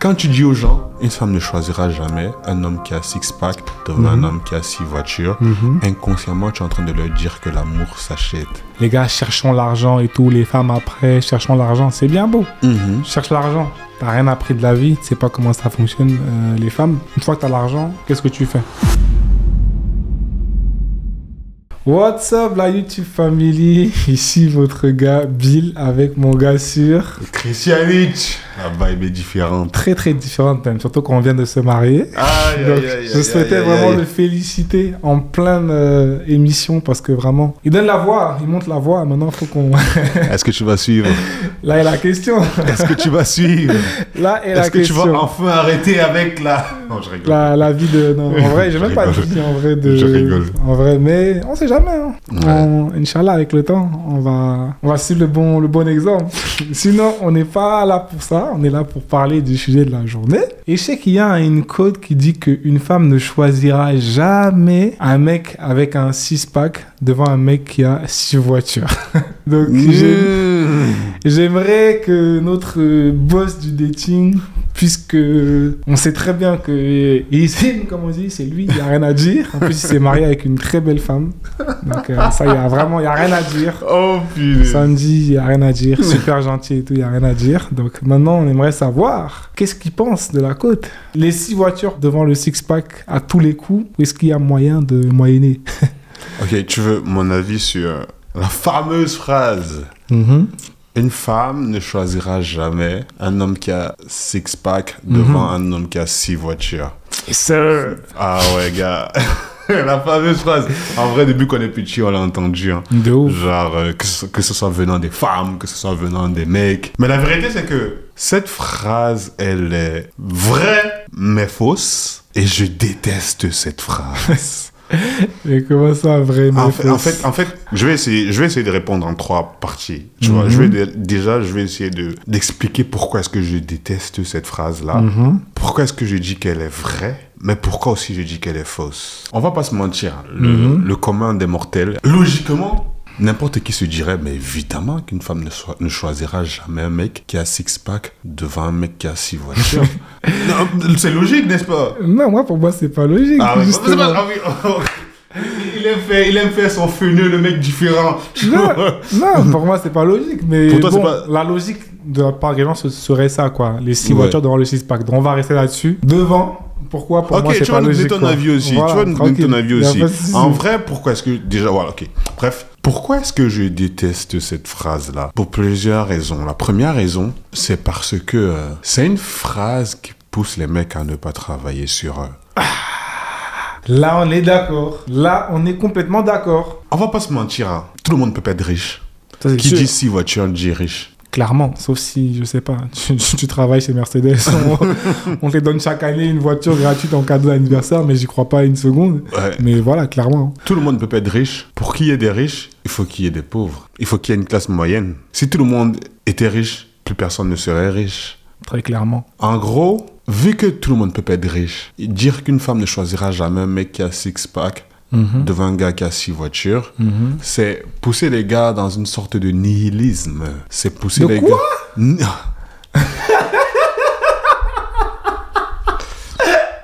Quand tu dis aux gens, une femme ne choisira jamais un homme qui a six-pack devant un homme qui a 6 voitures, inconsciemment, tu es en train de leur dire que l'amour s'achète. Les gars, cherchons l'argent et tout. Les femmes après, cherchons l'argent. C'est bien beau. Cherche l'argent. T'as rien appris de la vie. Tu sais pas comment ça fonctionne, les femmes. Une fois que t'as l'argent, qu'est-ce que tu fais? What's up la YouTube family, ici votre gars Bill avec mon gars sûr Christianich. La vibe est différente. Très très différente même, surtout qu'on vient de se marier. Je souhaitais vraiment le féliciter en pleine émission parce que vraiment, il donne la voix, il monte la voix, maintenant il faut qu'on... Est-ce que tu vas suivre? Là est la question. Est-ce que tu vas suivre? Là est la question. Est-ce que tu vas enfin arrêter avec la... Non, je rigole. La vie de... Non, en vrai, j'ai même pas de vie en vrai de... Je rigole. En vrai, mais on sait jamais. Hein. Inch'Allah, avec le temps, on va suivre le bon exemple. Sinon, on n'est pas là pour ça. On est là pour parler du sujet de la journée. Et je sais qu'il y a une quote qui dit qu'une femme ne choisira jamais un mec avec un 6-pack devant un mec qui a 6 voitures. Donc, j'aimerais que notre boss du dating, puisque on sait très bien que Isim, comme on dit, c'est lui, il n'y a rien à dire. En plus, il s'est marié avec une très belle femme. Donc, ça, il n'y a rien à dire. Oh, putain. Samedi, il n'y a rien à dire. Super gentil et tout, il n'y a rien à dire. Donc, maintenant, on aimerait savoir qu'est-ce qu'il pense de la côte. Les 6 voitures devant le six-pack à tous les coups, ou est-ce qu'il y a moyen de moyenner? Ok, tu veux mon avis sur la fameuse phrase Une femme ne choisira jamais un homme qui a six-pack devant un homme qui a 6 voitures. Yes, sir. Ah ouais, gars. La fameuse phrase. En vrai, depuis qu'on est petit, on l'a entendu. Hein. De ouf. Genre, que ce soit venant des femmes, que ce soit venant des mecs. Mais la vérité, c'est que cette phrase, elle est vraie, mais fausse. Et je déteste cette phrase. Mais comment ça, vraiment? En fait, je vais essayer de répondre en 3 parties. Tu vois, je vais essayer d'expliquer pourquoi est-ce que je déteste cette phrase-là. Pourquoi est-ce que je dis qu'elle est vraie, mais pourquoi aussi je dis qu'elle est fausse. On va pas se mentir, le commun des mortels, logiquement, n'importe qui se dirait, mais évidemment qu'une femme ne choisira jamais un mec qui a 6-pack devant un mec qui a 6 voitures. Non, c'est logique, n'est-ce pas? Non, moi, pour moi, c'est pas logique. Ah, justement. Il aime faire son feneux, le mec différent. Non, pour moi, c'est pas logique. Mais pour toi, bon, c'est pas... la logique de la part des gens serait ça, quoi. Les 6 voitures devant le 6-pack. Donc, on va rester là-dessus. Devant. Pourquoi? Pour moi, c'est pas logique. Tu vas nous donner ton avis aussi. Voilà, tu vas nous donner ton avis aussi. En vrai, pourquoi est-ce que... Déjà, voilà, ok. Bref. Pourquoi est-ce que je déteste cette phrase-là? Pour plusieurs raisons. La première raison, c'est parce que c'est une phrase qui pousse les mecs à ne pas travailler sur eux. Là, on est d'accord. Là, on est complètement d'accord. On va pas se mentir. Hein. Tout le monde peut pas être riche. Ça, qui dit 6 voitures dit riche. Clairement, sauf si, je sais pas, tu travailles chez Mercedes, on te donne chaque année une voiture gratuite en cadeau d'anniversaire, mais j'y crois pas une seconde. Ouais. Mais voilà, clairement. Tout le monde peut pas être riche. Pour qu'il y ait des riches, il faut qu'il y ait des pauvres. Il faut qu'il y ait une classe moyenne. Si tout le monde était riche, plus personne ne serait riche. Très clairement. En gros, vu que tout le monde peut pas être riche, dire qu'une femme ne choisira jamais un mec qui a 6-pack devant un gars qui a 6 voitures, c'est pousser les gars dans une sorte de nihilisme. C'est pousser les gars...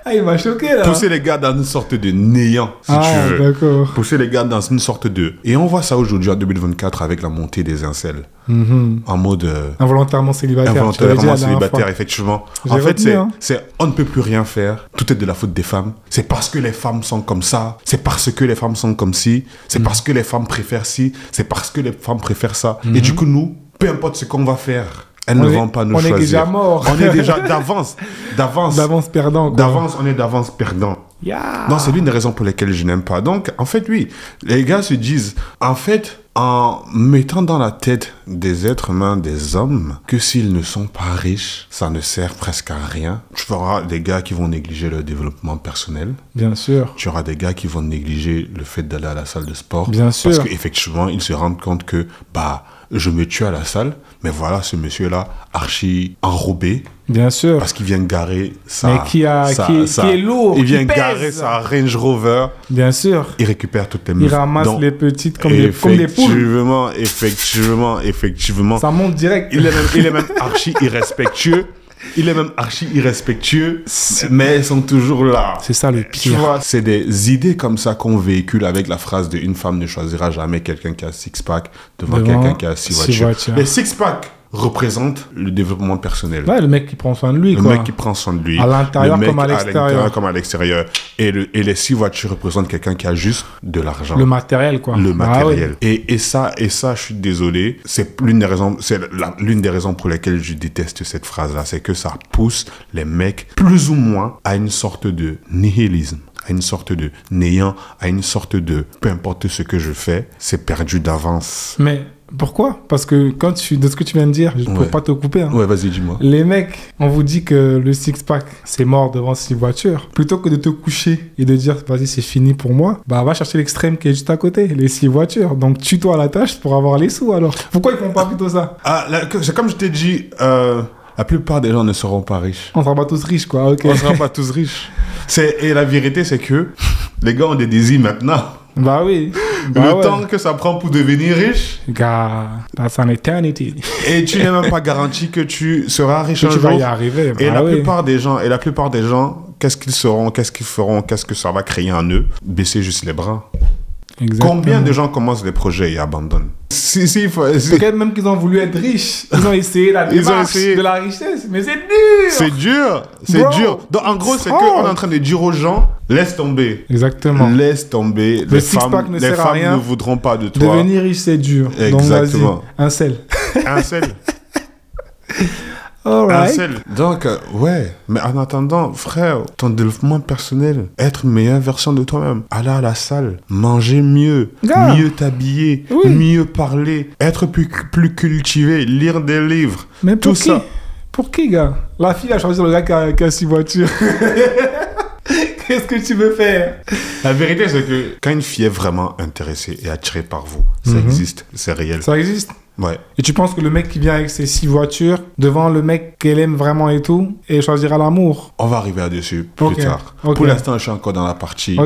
Ah, il m'a choqué, là. Pousser les gars dans une sorte de néant, si tu veux. D'accord. Pousser les gars dans une sorte de... Et on voit ça aujourd'hui, en 2024, avec la montée des incels. En mode... Involontairement célibataire. Involontairement célibataire, effectivement. En fait, c'est on ne peut plus rien faire. Tout est de la faute des femmes. C'est parce que les femmes sont comme ça. C'est parce que les femmes sont comme ci. C'est parce que les femmes préfèrent ci. C'est parce que les femmes préfèrent ça. Et du coup, nous, peu importe ce qu'on va faire, elles ne vont pas nous choisir. On est déjà mort. On est déjà d'avance. D'avance perdant. Quoi. D'avance, on est d'avance perdant. Yeah. Non, c'est l'une des raisons pour lesquelles je n'aime pas. Donc, en fait, oui, les gars se disent, en fait, en mettant dans la tête des êtres humains, des hommes, que s'ils ne sont pas riches, ça ne sert presque à rien. Tu auras des gars qui vont négliger leur développement personnel. Bien sûr. Tu auras des gars qui vont négliger le fait d'aller à la salle de sport. Bien sûr. Parce qu'effectivement, ils se rendent compte que, je me tue à la salle, mais voilà ce monsieur-là, archi enrobé. Bien sûr. Parce qu'il vient garer sa... Mais qui est lourd, il vient garer sa Range Rover. Bien sûr. Il récupère toutes les meufs. Il ramasse les petites comme des poules. Effectivement. Ça monte direct. Il est même archi irrespectueux. Il est même archi irrespectueux, mais ils sont toujours là. C'est ça le Tu pire. vois, c'est des idées comme ça qu'on véhicule avec la phrase de « Une femme ne choisira jamais quelqu'un qui a six-pack devant quelqu'un qui a six voitures ». Les six-pack représentent le développement personnel. Ouais, le mec qui prend soin de lui, Le quoi. mec qui prend soin de lui. À l'intérieur Le mec comme à l'extérieur. comme à l'extérieur. Et les six voitures représentent quelqu'un qui a juste de l'argent. Le matériel, quoi. Le matériel. Ah, ouais. Et ça, je suis désolé, c'est l'une des raisons pour lesquelles je déteste cette phrase-là, c'est que ça pousse les mecs plus ou moins à une sorte de nihilisme, à une sorte de néant, à une sorte de peu importe ce que je fais, c'est perdu d'avance. Mais pourquoi? Parce que de ce que tu viens de dire, je ne peux pas te couper. Hein. Ouais, vas-y, dis-moi. Les mecs, on vous dit que le six-pack, c'est mort devant six voitures. Plutôt que de te coucher et de dire, vas-y, c'est fini pour moi, bah va chercher l'extrême qui est juste à côté, les six voitures. Donc tue-toi à la tâche pour avoir les sous alors. Pourquoi ils font pas plutôt ça? C'est comme je t'ai dit, la plupart des gens ne seront pas riches. On sera pas tous riches, quoi. Ok. On ne sera pas tous riches. Et la vérité, c'est que les gars ont des désirs maintenant. Bah oui. Le temps que ça prend pour devenir riche. Gars, that's an eternity. Et tu n'es même pas garanti que tu seras riche un tu jour. vas y arriver. Et la plupart des gens, qu'est-ce qu'ils seront, qu'est-ce qu'ils feront, qu'est-ce que ça va créer en eux? Baisser juste les bras. Exactement. Combien de gens commencent des projets et abandonnent? Peut-être même qu'ils ont voulu être riches. Ils ont essayé la démarche de la richesse, mais c'est dur. C'est dur. C'est dur. Donc, en gros, c'est qu'on est en train de dire aux gens, laisse tomber. Exactement. Laisse tomber. Les femmes ne voudront pas de toi. Devenir riche, c'est dur. Exactement. Donc, vas-y, un sel. Un sel. Right. Donc, ouais. Mais en attendant, frère, ton développement personnel, être une meilleure version de toi-même, aller à la salle, manger mieux, mieux t'habiller, mieux parler, être plus cultivé, lire des livres. Mais pour tout qui? ça. Pour qui, gars? La fille a choisi le gars qui a six voitures. Qu'est-ce que tu veux faire? La vérité, c'est que quand une fille est vraiment intéressée et attirée par vous, ça existe, c'est réel. Ça existe? Ouais. Et tu penses que le mec qui vient avec ses six voitures, devant le mec qu'elle aime vraiment et tout, et choisira l'amour? On va arriver là-dessus plus tard. Pour l'instant, je suis encore dans la partie.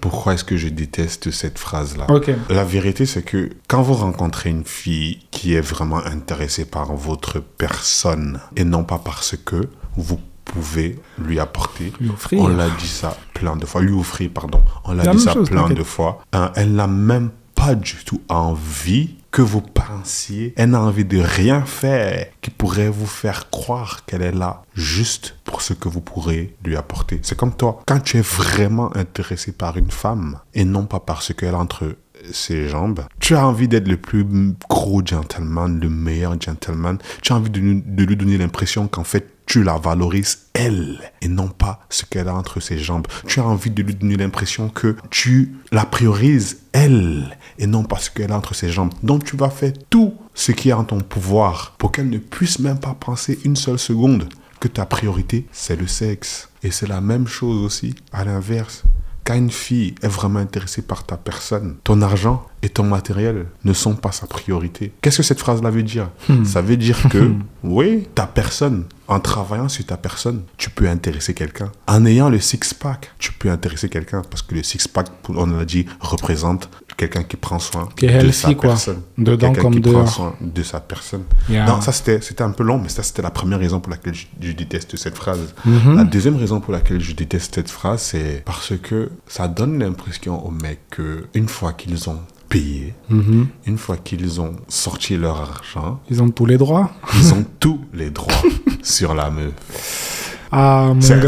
Pourquoi est-ce que je déteste cette phrase-là? La vérité, c'est que quand vous rencontrez une fille qui est vraiment intéressée par votre personne, et non pas parce que vous pouvez lui apporter, lui offrir. On l'a dit ça plein de fois, lui offrir, pardon, on l'a dit ça plein de fois, elle n'a même pas du tout envie que vous pensiez, elle n'a envie de rien faire qui pourrait vous faire croire qu'elle est là juste pour ce que vous pourrez lui apporter. C'est comme toi, quand tu es vraiment intéressé par une femme et non pas parce qu'elle a entre ses jambes, tu as envie d'être le plus gros gentleman, le meilleur gentleman, tu as envie de lui donner l'impression qu'en fait tu la valorises elle et non pas ce qu'elle a entre ses jambes. Tu as envie de lui donner l'impression que tu la priorises elle et non pas ce qu'elle a entre ses jambes. Donc tu vas faire tout ce qui est en ton pouvoir pour qu'elle ne puisse même pas penser une seule seconde que ta priorité c'est le sexe. Et c'est la même chose aussi à l'inverse. Quand une fille est vraiment intéressée par ta personne, ton argent et ton matériel ne sont pas sa priorité. Qu'est-ce que cette phrase-là veut dire? Ça veut dire que, oui, ta personne, en travaillant sur ta personne, tu peux intéresser quelqu'un. En ayant le six-pack, tu peux intéresser quelqu'un. Parce que le six-pack, on l'a dit, représente quelqu'un qui prend soin de sa personne. Dedans comme qui dehors. prend soin de sa personne. Non, ça c'était un peu long, mais ça c'était la première raison pour laquelle je déteste cette phrase. La deuxième raison pour laquelle je déteste cette phrase, c'est parce que ça donne l'impression aux mecs qu'une fois qu'ils ont payé, une fois qu'ils ont sorti leur argent, ils ont tous les droits. Ils ont tous les droits sur la meuf. Ah, mon gars.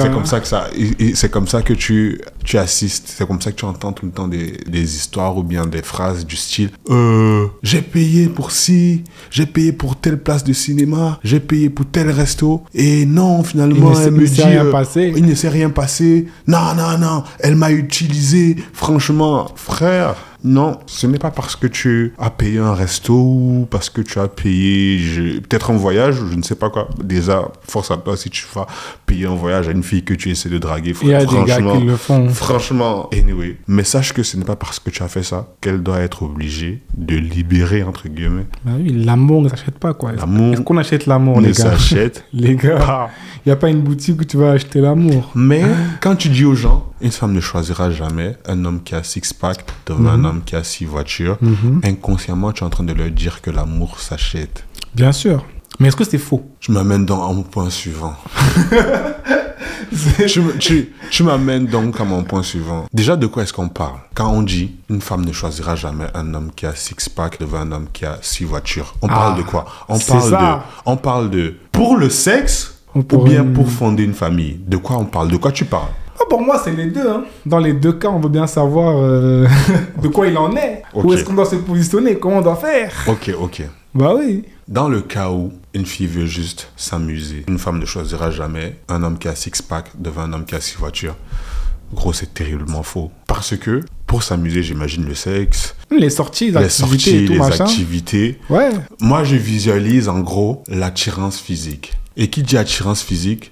C'est comme ça que tu assistes, c'est comme ça que tu entends tout le temps des histoires ou bien des phrases du style j'ai payé pour ci, j'ai payé pour telle place de cinéma, j'ai payé pour tel resto et non, finalement elle me dit il ne s'est rien passé, non, elle m'a utilisé. Franchement, frère, non, ce n'est pas parce que tu as payé un resto ou parce que tu as payé peut-être un voyage, je ne sais pas quoi. Déjà, force à toi si tu vas payer un voyage à une fille que tu essaies de draguer. Il y a des gars qui le font. Franchement, anyway. Mais sache que ce n'est pas parce que tu as fait ça qu'elle doit être obligée de libérer, entre guillemets. Bah oui, l'amour ne s'achète pas, quoi. L'amour Est-ce qu'on achète l'amour, les gars? S'achète. Les gars, il n'y a pas une boutique où tu vas acheter l'amour. Mais quand tu dis aux gens, une femme ne choisira jamais un homme qui a six-pack devant un homme qui a 6 voitures, inconsciemment, tu es en train de leur dire que l'amour s'achète. Bien sûr. Mais est-ce que c'est faux? Je m'amène donc à mon point suivant. Tu m'amènes donc à mon point suivant. Déjà, de quoi est-ce qu'on parle? Quand on dit une femme ne choisira jamais un homme qui a 6-pack devant un homme qui a 6 voitures, on parle de quoi? On parle de pour le sexe ou bien pour fonder une famille. De quoi on parle? De quoi tu parles? Pour moi, c'est les deux. Hein. Dans les deux cas, on veut bien savoir de quoi il en est. Okay. Où est-ce qu'on doit se positionner? Comment on doit faire? Ok. Bah oui. Dans le cas où une fille veut juste s'amuser, une femme ne choisira jamais un homme qui a 6-pack devant un homme qui a 6 voitures. Gros, c'est terriblement faux. Parce que pour s'amuser, j'imagine le sexe. Les sorties, les activités. Ouais. Moi, je visualise en gros l'attirance physique. Et qui dit attirance physique,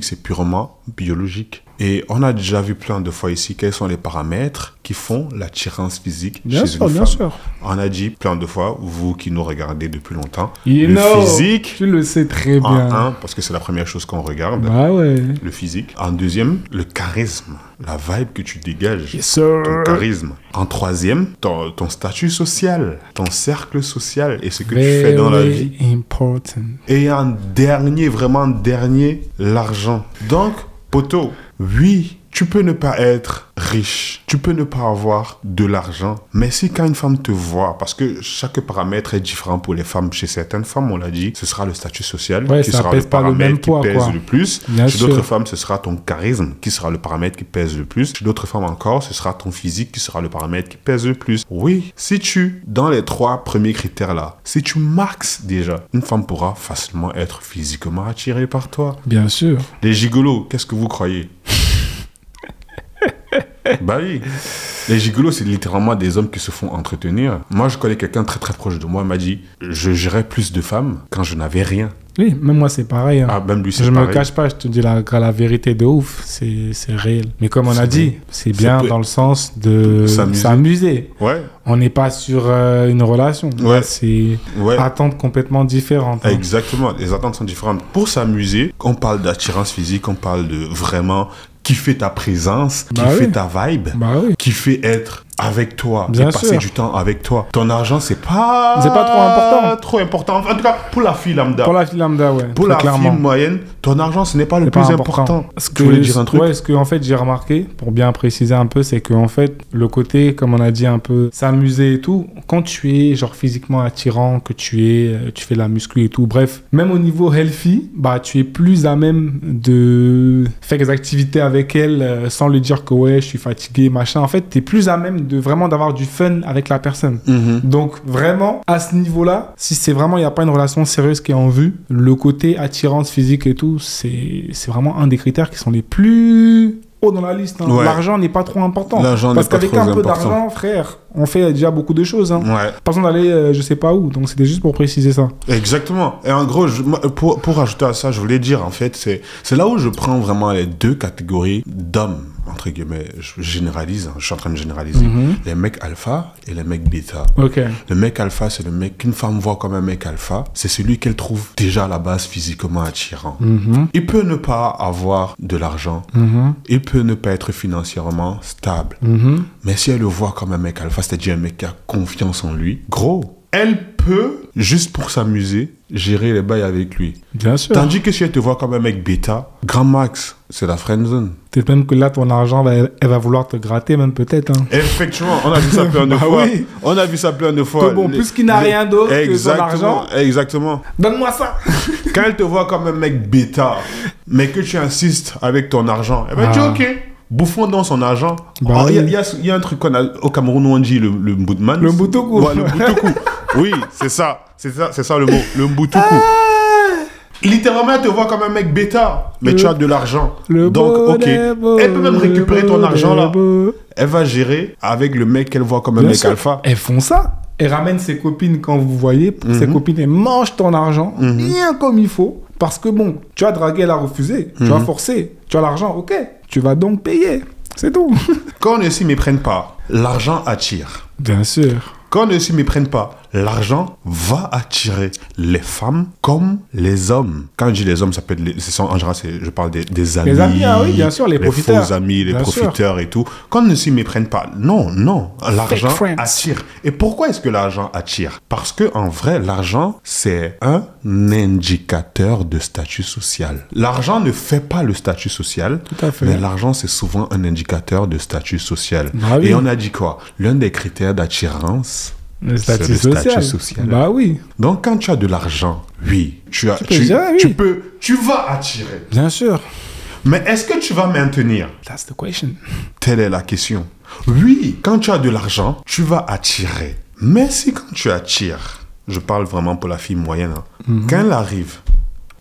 c'est purement biologique. Et on a déjà vu plein de fois ici quels sont les paramètres qui font l'attirance physique chez une femme. Bien sûr. On a dit plein de fois, vous qui nous regardez depuis longtemps, physique. Tu le sais très bien. En un, parce que c'est la première chose qu'on regarde. Bah ouais. Le physique. En deuxième, le charisme. La vibe que tu dégages. Yes, sir. Ton charisme. En troisième, ton statut social. Ton cercle social. Et ce que tu fais dans la vie. Important. Et en dernier, l'argent. Donc, poteau, oui, tu peux ne pas être riche, tu peux ne pas avoir de l'argent, mais si quand une femme te voit, parce que chaque paramètre est différent pour les femmes, chez certaines femmes, on l'a dit, ce sera le statut social qui sera le paramètre qui pèse le plus. Chez d'autres femmes, ce sera ton charisme qui sera le paramètre qui pèse le plus. Chez d'autres femmes encore, ce sera ton physique qui sera le paramètre qui pèse le plus. Oui, dans les 3 premiers critères-là, si tu maxes déjà, une femme pourra facilement être physiquement attirée par toi. Bien sûr. Les gigolos, qu'est-ce que vous croyez? Bah oui, les gigolos, c'est littéralement des hommes qui se font entretenir. Moi, je connais quelqu'un très très proche de moi, il m'a dit, je gérais plus de femmes quand je n'avais rien. Oui, même moi, c'est pareil. Hein. Ah, même lui, c'est pareil. Je me cache pas, je te dis la vérité de ouf, c'est réel. Mais comme on a dit, c'est bien dans le sens de s'amuser. Ouais. On n'est pas sur une relation. Ouais. C'est attentes complètement différentes. Hein. Exactement, les attentes sont différentes. Pour s'amuser, on parle d'attirance physique, on parle de vraiment kiffer ta présence, kiffer ta vibe, kiffer être avec toi, passer du temps avec toi. Ton argent, c'est pas trop important. En tout cas, pour la fille lambda. Pour la fille lambda, ouais. Pour la fille moyenne, ton argent, ce n'est pas le plus important. Tu voulais dire un truc? Ouais, ce que en fait j'ai remarqué, pour bien préciser un peu, c'est que en fait le côté, comme on a dit un peu, s'amuser et tout. Quand tu es genre physiquement attirant, que tu fais de la muscu et tout, bref, même au niveau healthy, bah tu es plus à même de faire des activités avec elle sans lui dire que ouais, je suis fatigué, machin. En fait, t'es plus à même de vraiment d'avoir du fun avec la personne. Donc vraiment à ce niveau-là, si c'est vraiment il y a pas une relation sérieuse qui est en vue, le côté attirance physique et tout, c'est vraiment un des critères qui sont les plus haut dans la liste. Hein. Ouais. L'argent n'est pas trop important. Parce qu'avec un peu d'argent, frère, on fait déjà beaucoup de choses. Hein. Ouais. Pas besoin d'aller je sais pas où. Donc c'était juste pour préciser ça. Exactement. Et en gros, pour rajouter à ça, je voulais dire, en fait, c'est là où je prends vraiment les 2 catégories d'hommes, entre guillemets. Je généralise, hein, je suis en train de généraliser. Les mecs alpha et les mecs bêta. Okay. Le mec alpha, c'est le mec qu'une femme voit comme un mec alpha. C'est celui qu'elle trouve déjà à la base physiquement attirant. Il peut ne pas avoir de l'argent. Il peut ne pas être financièrement stable. Mais si elle le voit comme un mec alpha, c'est-à-dire un mec qui a confiance en lui, gros, elle peut, juste pour s'amuser, gérer les bails avec lui. Bien sûr. Tandis que si elle te voit comme un mec bêta, grand max, c'est la friendzone. Peut-être même que là, ton argent, elle va vouloir te gratter même peut-être. Hein. Effectivement, on a vu ça plein de fois. Oui. On a vu ça plein de fois. Que bon, puisqu'il n'a rien d'autre que son argent. Exactement. Donne-moi ça. Quand elle te voit comme un mec bêta, mais que tu insistes avec ton argent, elle va dire ok. Bouffons dans son argent. Il y a un truc qu'on a au Cameroun où on dit le mboutman. Le mboutoku. Ouais, le mboutoku. Oui, c'est ça le mot. Le mboutoku. Littéralement, elle te voit comme un mec bêta, mais tu as de l'argent. Donc, ok. Elle peut même récupérer ton argent là. Elle va gérer avec le mec qu'elle voit comme un mec alpha. Elles font ça. Elle ramène ses copines quand vous voyez. Ses copines, elles mangent ton argent bien comme il faut. Parce que bon, tu as dragué, elle a refusé. Tu as forcé. Tu as l'argent, ok. Tu vas donc payer. C'est tout. Quand on ne s'y méprenne pas, l'argent attire. Bien sûr. Quand on ne s'y méprenne pas, l'argent va attirer les femmes comme les hommes. Quand je dis les hommes, ça peut être en général, je parle des amis. Les amis, ah oui, bien sûr, les profiteurs. Faux amis, les bien profiteurs sûr. et tout. Qu'on ne s'y méprenne pas. Non, non. L'argent friends. attire. Et pourquoi est-ce que l'argent attire? Parce que en vrai, l'argent, c'est un indicateur de statut social. L'argent ne fait pas le statut social. Tout à fait. Mais l'argent, c'est souvent un indicateur de statut social. Bah oui. Et on a dit quoi? L'un des critères d'attirance, Le c'est statut le social. statut social. Bah oui. Donc, quand tu as de l'argent, oui, tu vas attirer. Bien sûr. Mais est-ce que tu vas maintenir? That's the question. Telle est la question. Oui, quand tu as de l'argent, tu vas attirer. Mais si quand tu attires, je parle vraiment pour la fille moyenne, hein, quand elle arrive,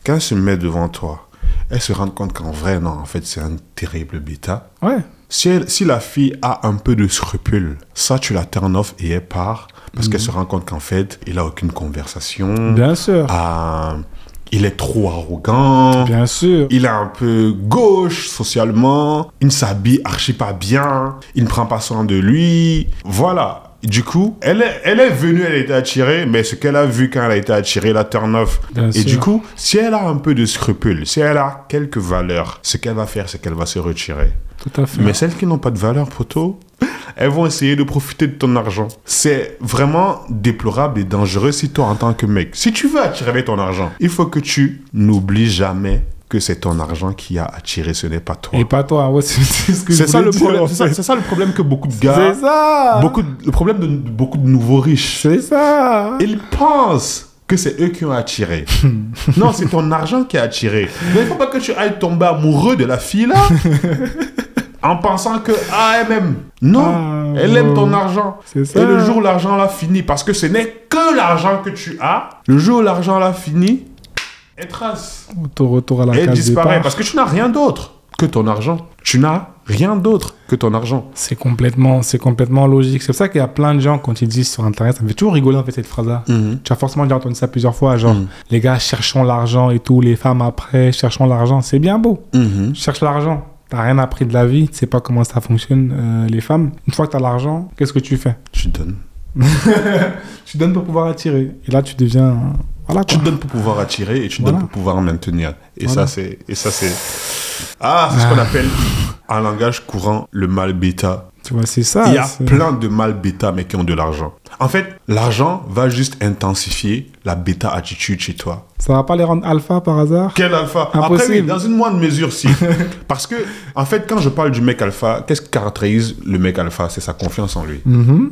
quand elle se met devant toi, elle se rend compte qu'en vrai, non, en fait, c'est un terrible bêta. Ouais. Si la fille a un peu de scrupule, ça, tu la turn off et elle part parce qu'elle se rend compte qu'en fait, il a aucune conversation. Bien sûr. Il est trop arrogant. Bien sûr. Il est un peu gauche socialement. Il ne s'habille archi pas bien. Il ne prend pas soin de lui. Voilà. Du coup, elle est venue, elle a été attirée, mais ce qu'elle a vu quand elle a été attirée, la turn off. Bien Et sûr. du coup, si elle a un peu de scrupule, si elle a quelques valeurs, ce qu'elle va faire, c'est qu'elle va se retirer. Tout à fait. Mais celles qui n'ont pas de valeur, poteau, elles vont essayer de profiter de ton argent. C'est vraiment déplorable et dangereux si toi, en tant que mec, si tu veux attirer avec ton argent, il faut que tu n'oublies jamais que c'est ton argent qui a attiré, ce n'est pas toi. Et pas toi, ouais, c'est ce que C'est je ça voulais le dire, problème. en C'est fait. ça le problème que beaucoup de gars, C'est ça. le problème de beaucoup de nouveaux riches, C'est ça. ils pensent que c'est eux qui ont attiré. Non, c'est ton argent qui a attiré. Mais il ne faut pas que tu ailles tomber amoureux de la fille là. En pensant que, elle m'aime. Non, elle aime ton argent. C'est ça. Et le jour où l'argent l'a fini, parce que ce n'est que l'argent que tu as, le jour où l'argent l'a fini, elle trace. Retour à la Elle case disparaît, départ. parce que tu n'as rien d'autre que ton argent. Tu n'as rien d'autre que ton argent. C'est complètement logique. C'est pour ça qu'il y a plein de gens, quand ils disent sur Internet, ça me fait toujours rigoler en fait cette phrase-là. Tu as forcément déjà entendu ça plusieurs fois, genre, les gars, cherchons l'argent et tout, les femmes après, cherchons l'argent. C'est bien beau. Cherche l'argent. T'as rien appris de la vie, tu sais pas comment ça fonctionne, les femmes. Une fois que t'as l'argent, qu'est-ce que tu fais? Tu donnes. Tu donnes pour pouvoir attirer. Et là, tu deviens... Voilà, quoi. Tu donnes pour pouvoir attirer et tu Voilà. donnes pour pouvoir maintenir. Et Voilà. c'est ce qu'on appelle en langage courant le mal bêta. Tu vois, c'est ça. Il y a c'est- plein de mal bêta mais qui ont de l'argent. En fait, l'argent va juste intensifier la bêta attitude chez toi. Ça va pas les rendre alpha par hasard? Quel alpha? Impossible. Après, oui, dans une moindre mesure, si. Parce que, en fait, quand je parle du mec alpha, qu'est-ce qui caractérise le mec alpha? C'est sa confiance en lui.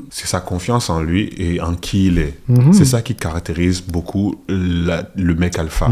C'est sa confiance en lui et en qui il est. C'est ça qui caractérise beaucoup le mec alpha.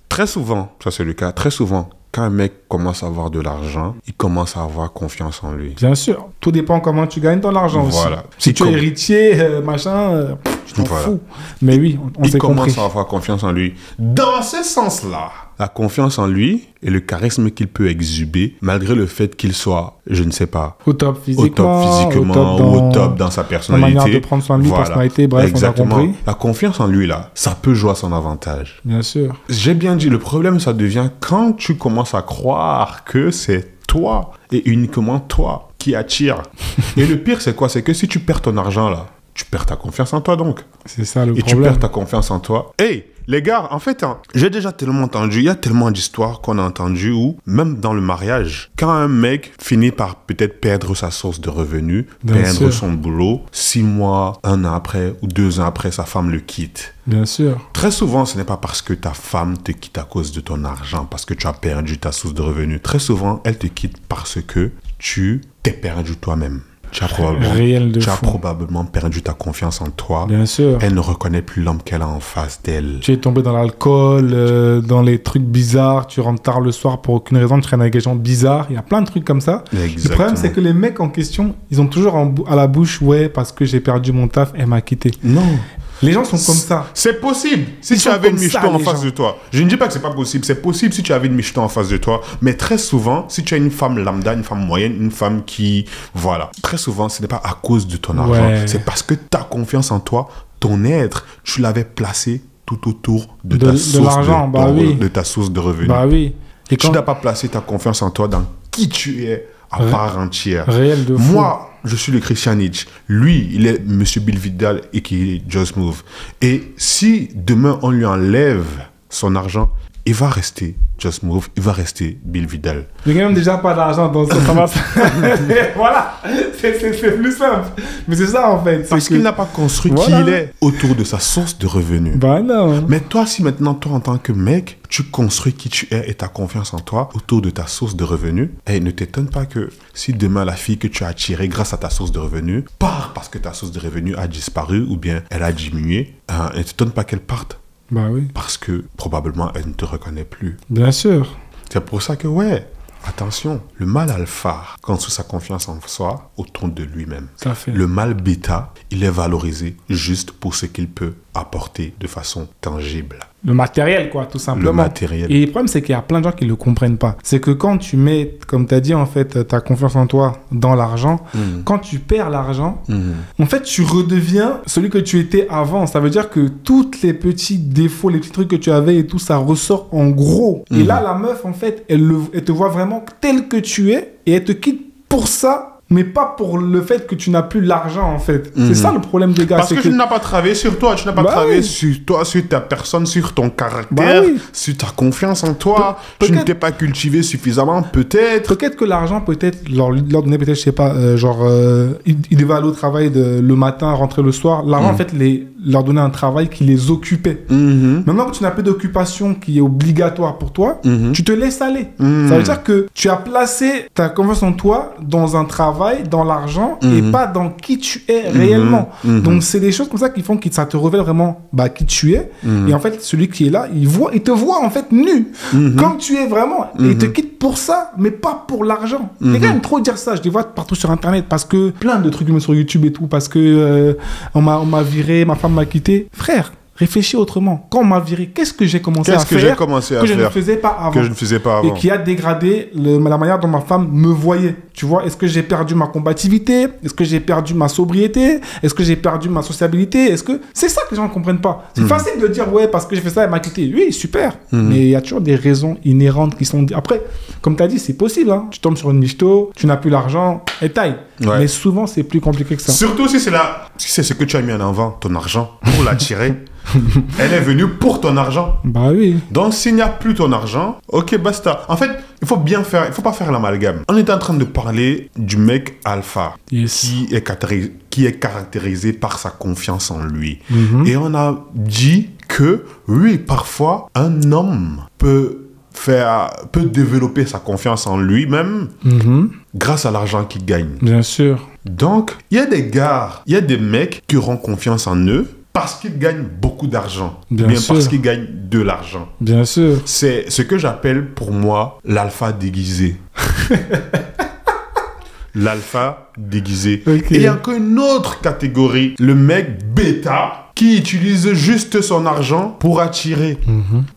Très souvent, ça c'est le cas, très souvent, quand un mec commence à avoir de l'argent, il commence à avoir confiance en lui. Bien sûr. Tout dépend comment tu gagnes ton argent Voilà. aussi. Si tu es héritier, machin, je t'en Voilà. fous. Mais oui, on Il s'est commence compris. à avoir confiance en lui. Dans ce sens-là, la confiance en lui et le charisme qu'il peut exhuber, malgré le fait qu'il soit, je ne sais pas, Au top physiquement, ou au top dans sa personnalité. manière de prendre soin de lui, personnalité, bref, exactement. on a compris. La confiance en lui, là, ça peut jouer à son avantage. Bien sûr. J'ai bien dit, le problème, ça devient quand tu commences à croire que c'est toi et uniquement toi qui attire. Et le pire, c'est quoi? C'est que si tu perds ton argent, là, tu perds ta confiance en toi, donc. C'est ça le Et tu problème. perds ta confiance en toi. Hey, les gars, en fait, j'ai déjà tellement entendu, il y a tellement d'histoires qu'on a entendues où, même dans le mariage, quand un mec finit par peut-être perdre sa source de revenus, Bien perdre sûr. son boulot, 6 mois, 1 an après ou 2 ans après, sa femme le quitte. Bien sûr. Très souvent, ce n'est pas parce que ta femme te quitte à cause de ton argent, parce que tu as perdu ta source de revenus. Très souvent, elle te quitte parce que tu t'es perdu toi-même. Tu as Réel de fou. probablement perdu ta confiance en toi. Bien sûr. Elle ne reconnaît plus l'homme qu'elle a en face d'elle. Tu es tombé dans l'alcool, dans les trucs bizarres, tu rentres tard le soir pour aucune raison, tu traînes avec des gens bizarres, il y a plein de trucs comme ça. Exactement. Le problème, c'est que les mecs en question, ils ont toujours à la bouche, ouais, parce que j'ai perdu mon taf, elle m'a quitté. Non. Les gens sont comme ça. C'est possible si Ils tu sont avais une comme ça, micheton en les face gens. de toi. Je ne dis pas que c'est pas possible. C'est possible si tu avais une micheton en face de toi. Mais très souvent, si tu as une femme lambda, une femme moyenne, une femme qui... Voilà. Très souvent, ce n'est pas à cause de ton argent. Ouais. C'est parce que ta confiance en toi, ton être, tu l'avais placé tout autour de De ta source l'argent, bah oui. de ta source de revenus. Bah oui. Et Tu quand n'as pas placé ta confiance en toi dans qui tu es à part entière. réel de fou. Moi, je suis le Christian Nietzsche. Lui, il est Monsieur Bill Vidal et qui est Just Move. Et si demain on lui enlève son argent, il va rester Just Move, il va rester Bill Vidal. Il n'y a même déjà pas d'argent dans ce sens. Voilà, c'est plus simple. Mais c'est ça en fait. Parce qu'il n'a pas construit qui il est autour de sa source de revenus. Bah non. Mais toi, si maintenant, toi en tant que mec, tu construis qui tu es et ta confiance en toi autour de ta source de revenus, et ne t'étonne pas que si demain la fille que tu as attirée grâce à ta source de revenus part parce que ta source de revenus a disparu ou bien elle a diminué, ne t'étonne pas qu'elle parte. Bah oui. Parce que probablement elle ne te reconnaît plus. Bien sûr. C'est pour ça que attention, le mâle alpha construit sa confiance en soi autour de lui-même. Ça fait. Le mâle bêta, il est valorisé juste pour ce qu'il peut apporter de façon tangible. Le matériel, quoi, tout simplement. Le matériel. Et le problème, c'est qu'il y a plein de gens qui ne le comprennent pas. C'est que quand tu mets, comme tu as dit, en fait, ta confiance en toi dans l'argent, quand tu perds l'argent, en fait, tu redeviens celui que tu étais avant. Ça veut dire que tous les petits défauts, les petits trucs que tu avais et tout, ça ressort en gros. Et là, la meuf, en fait, elle te voit vraiment tel que tu es et elle te quitte pour ça. Mais pas pour le fait que tu n'as plus l'argent, en fait. C'est ça le problème des gars. Parce que tu n'as pas travaillé sur toi, tu n'as pas travaillé sur toi, sur ta personne, sur ton caractère, sur ta confiance en toi. Tu ne t'es pas cultivé suffisamment, peut-être. Peut-être que l'argent, peut-être, leur donner, peut-être, je sais pas, il devait aller au travail le matin, rentrer le soir. L'argent, en fait, leur donner un travail qui les occupait. Maintenant que tu n'as plus d'occupation qui est obligatoire pour toi, tu te laisses aller. Ça veut dire que tu as placé ta confiance en toi dans un travail, dans l'argent et pas dans qui tu es réellement. Donc c'est des choses comme ça qui font que ça te révèle vraiment qui tu es. Et en fait, celui qui est là, il te voit en fait nu, comme tu es vraiment. Et il te quitte pour ça, mais pas pour l'argent. Les gars aiment trop dire ça. Je les vois partout sur Internet parce que plein de trucs même sur YouTube et tout, parce que on m'a viré, ma femme m'a quitté. Frère, réfléchis autrement. Quand on m'a viré, qu'est-ce que j'ai commencé à faire que je ne faisais pas avant. Et qui a dégradé la manière dont ma femme me voyait. Tu vois, est-ce que j'ai perdu ma combativité? Est-ce que j'ai perdu ma sobriété? Est-ce que j'ai perdu ma sociabilité? C'est ça que les gens ne comprennent pas. C'est facile de dire, ouais, parce que j'ai fait ça, elle m'a quitté. Oui, super. Mais il y a toujours des raisons inhérentes qui sont... Après, comme tu as dit, c'est possible. Hein. Tu tombes sur une michto, tu n'as plus l'argent, et taille. Ouais. Mais souvent, c'est plus compliqué que ça. Surtout si c'est ce que tu as mis en avant, ton argent, pour l'attirer. Elle est venue pour ton argent. Bah oui. Donc, s'il n'y a plus ton argent, ok, basta. En fait, il faut pas faire l'amalgame. On est en train de parler du mec alpha qui est caractérisé par sa confiance en lui. Et on a dit que, oui, parfois, un homme peut développer sa confiance en lui-même grâce à l'argent qu'il gagne. Bien sûr. Donc, il y a des mecs qui auront confiance en eux parce qu'ils gagnent beaucoup d'argent. Bien parce qu'ils gagnent de l'argent. Bien sûr. C'est ce que j'appelle pour moi l'alpha déguisé. L'alpha déguisé. Okay. Et il y a encore une autre catégorie, le mec bêta qui utilise juste son argent pour attirer.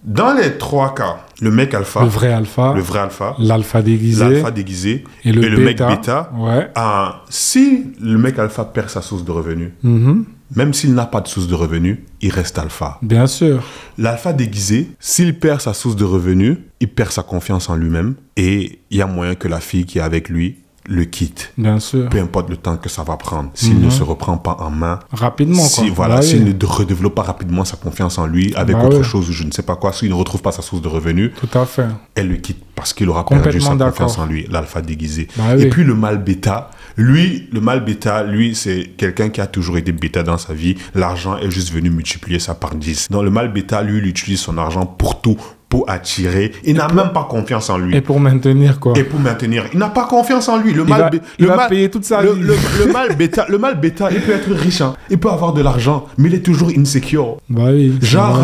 Dans les trois cas, le mec alpha, le vrai alpha, l'alpha déguisé et le mec bêta. Ouais. Si le mec alpha perd sa source de revenus, même s'il n'a pas de source de revenus, il reste alpha. Bien sûr. L'alpha déguisé, s'il perd sa source de revenus, il perd sa confiance en lui-même et il y a moyen que la fille qui est avec lui le quitte. Bien sûr. Peu importe le temps que ça va prendre. S'il ne se reprend pas en main. Rapidement, s'il ne redéveloppe pas rapidement sa confiance en lui avec autre chose ou je ne sais pas quoi, s'il ne retrouve pas sa source de revenus. Tout à fait. Elle le quitte parce qu'il aura perdu sa confiance en lui. L'alpha déguisé. Et puis le mâle bêta. Le mâle bêta, c'est quelqu'un qui a toujours été bêta dans sa vie. L'argent est juste venu multiplier ça par 10. Donc le mâle bêta, lui, il utilise son argent pour tout. Pour attirer. Il n'a même pas confiance en lui. Et pour maintenir, quoi. Il n'a pas confiance en lui. Il va payer toute sa vie. Le mâle bêta, il peut être riche. Hein. Il peut avoir de l'argent, mais il est toujours insecure. Bah oui. Genre,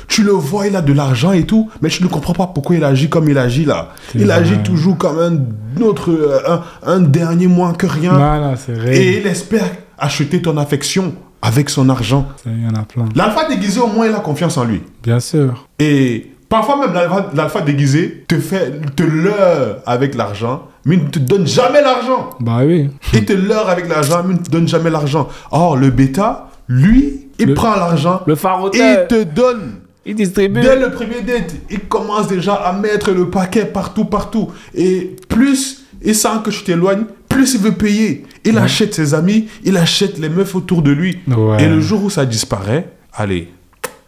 tu le vois, il a de l'argent et tout, mais tu ne comprends pas pourquoi il agit comme il agit là. Il agit toujours comme un dernier moins que rien. Voilà, c'est vrai. Et il espère acheter ton affection avec son argent. Il y en a plein. L'alpha déguisé, au moins, il a confiance en lui. Bien sûr. Et parfois même l'alpha déguisé te leurre avec l'argent, mais il ne te donne jamais l'argent. Bah oui. Il te leurre avec l'argent, mais il ne te donne jamais l'argent. Or, le bêta, lui, il prend l'argent. Le faroteur. Il te donne. Il distribue. Dès le premier date, il commence déjà à mettre le paquet partout. Et plus il sent que tu t'éloignes, plus il veut payer. Il achète ses amis, il achète les meufs autour de lui. Ouais. Et le jour où ça disparaît, allez,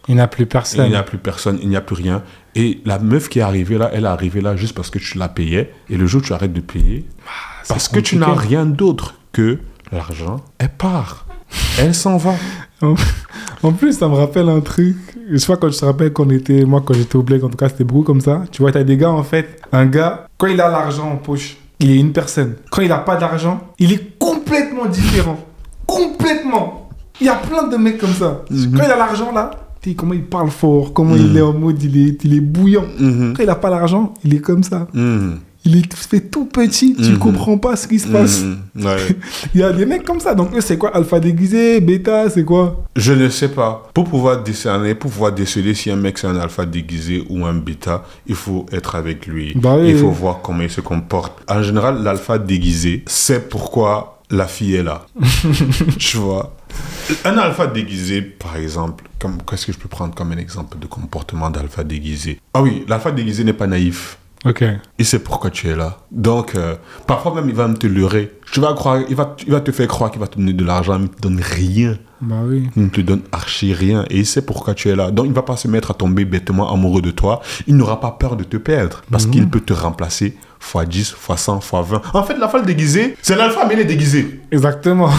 il n'y a plus personne. il n'y a plus personne, il n'y a plus rien. Et la meuf qui est arrivée là, elle est arrivée là juste parce que tu la payais. Et le jour où tu arrêtes de payer, parce que tu n'as rien d'autre que l'argent, elle part. Elle s'en va. En plus, ça me rappelle un truc. Je sais pas quand je te rappelle quand j'étais au bled, en tout cas, c'était beaucoup comme ça. Tu vois, t'as des gars, en fait, un gars, quand il a l'argent en poche, il est une personne. Quand il n'a pas d'argent, il est complètement différent. Complètement. Il y a plein de mecs comme ça. Quand il a l'argent, là, comment il parle fort, comment il est en mode, il est bouillant. Quand il n'a pas l'argent, il est comme ça. Il est fait tout petit, tu comprends pas ce qui se passe. Ouais. Il y a des mecs comme ça. Donc, eux, c'est quoi? Alpha déguisé, bêta, c'est quoi? Je ne sais pas. Pour pouvoir déceler si un mec c'est un alpha déguisé ou un bêta, il faut être avec lui. Bah oui. Il faut voir comment il se comporte. En général, l'alpha déguisé, c'est pourquoi la fille est là. Tu vois? Un alpha déguisé, par exemple, qu'est-ce que je peux prendre comme un exemple de comportement d'alpha déguisé? Ah oui, l'alpha déguisé n'est pas naïf. Ok. Il sait pourquoi tu es là. Donc, parfois même, il va te leurrer. Tu vas croire, il va te faire croire qu'il va te donner de l'argent, mais il ne te donne rien. Bah oui. Il ne te donne archi rien. Et il sait pourquoi tu es là. Donc, il ne va pas se mettre à tomber bêtement amoureux de toi. Il n'aura pas peur de te perdre. Parce qu'il peut te remplacer fois 10, fois 100, fois 20. En fait, l'alpha déguisé, c'est l'alpha, mais il est déguisé. Exactement.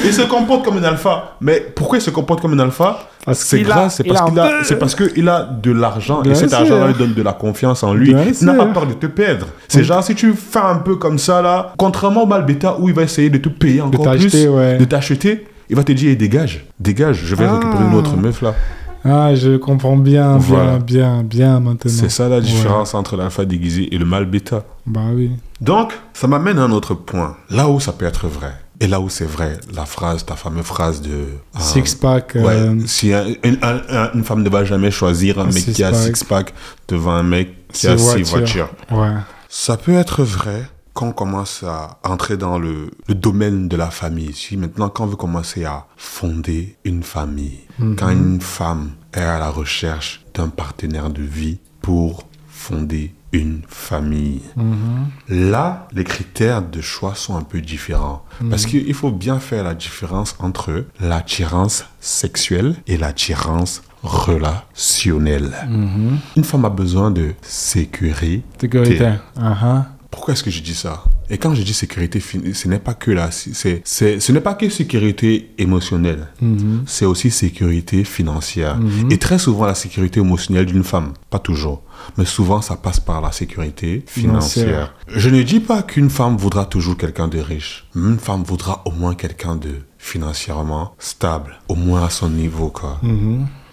Il se comporte comme un alpha. Mais pourquoi il se comporte comme un alpha? C'est parce qu'il a de l'argent. Et cet argent-là lui donne de la confiance en lui. Il n'a pas peur de te perdre. C'est genre, si tu fais un peu comme ça, là, contrairement au mal bêta où il va essayer de te payer encore plus, de t'acheter, il va te dire, dégage, je vais récupérer une autre meuf là. Ah, je comprends bien maintenant. C'est ça la différence entre l'alpha déguisé et le mal bêta. Bah oui. Donc, ça m'amène à un autre point. Là où ça peut être vrai. Et là où c'est vrai, ta fameuse phrase de... Six-pack. Si une femme ne va jamais choisir un mec qui a six-pack devant un mec qui a 6 voitures. Ouais. Ça peut être vrai quand on commence à entrer dans le domaine de la famille. Si maintenant, quand on veut commencer à fonder une famille, quand une femme est à la recherche d'un partenaire de vie pour fonder une famille. Là, les critères de choix sont un peu différents. Parce qu'il faut bien faire la différence entre l'attirance sexuelle et l'attirance relationnelle. Une femme a besoin de sécurité. Pourquoi est-ce que je dis ça? Et quand je dis sécurité, ce n'est pas que ce n'est pas que sécurité émotionnelle. C'est aussi sécurité financière. Et très souvent, la sécurité émotionnelle d'une femme, pas toujours, mais souvent, ça passe par la sécurité financière. Je ne dis pas qu'une femme voudra toujours quelqu'un de riche. Une femme voudra au moins quelqu'un de financièrement stable, au moins à son niveau, quoi.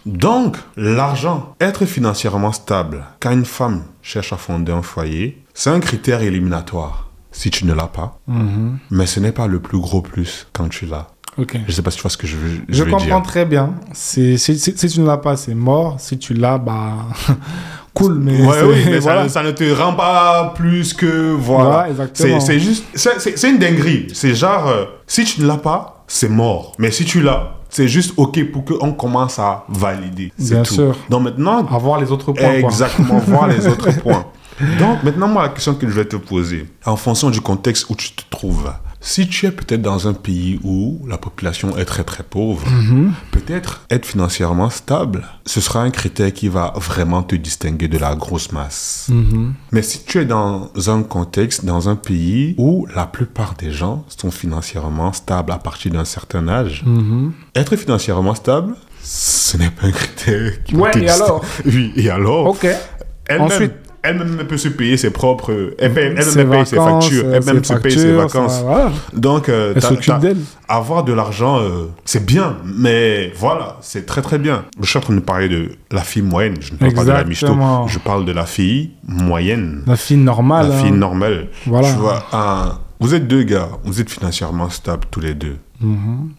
Donc, l'argent, être financièrement stable, quand une femme cherche à fonder un foyer, c'est un critère éliminatoire si tu ne l'as pas. Mais ce n'est pas le plus gros plus quand tu l'as. Okay. Je ne sais pas si tu vois ce que je veux dire. Je comprends très bien. Si tu ne l'as pas, c'est mort. Si tu l'as, bah... cool, mais... mais ça ne te rend pas plus que... Voilà, exactement. C'est juste... C'est une dinguerie. C'est genre, si tu ne l'as pas, c'est mort. Mais si tu l'as... C'est juste OK pour qu'on commence à valider. Bien sûr. Donc maintenant... À voir les autres points. Exactement, voir les autres points. Donc maintenant, moi, la question que je vais te poser, en fonction du contexte où tu te trouves, si tu es peut-être dans un pays où la population est très très pauvre, peut-être être financièrement stable, ce sera un critère qui va vraiment te distinguer de la grosse masse. Mais si tu es dans un contexte, dans un pays où la plupart des gens sont financièrement stables à partir d'un certain âge, être financièrement stable, ce n'est pas un critère qui va te distinguer. Alors? Oui, et alors? OK. Ensuite, elle-même peut se payer ses propres... Elle-même paye ses factures. Elle-même se paye ses vacances. Voilà. Donc, elle s'occupe d'elle. Avoir de l'argent, c'est bien. Mais voilà, c'est très très bien. Je suis en train de parler de la fille moyenne. Je ne parle pas de la michto. Je parle de la fille moyenne. La fille normale. La fille normale. Voilà. Tu vois, vous êtes deux gars. Vous êtes financièrement stables tous les deux.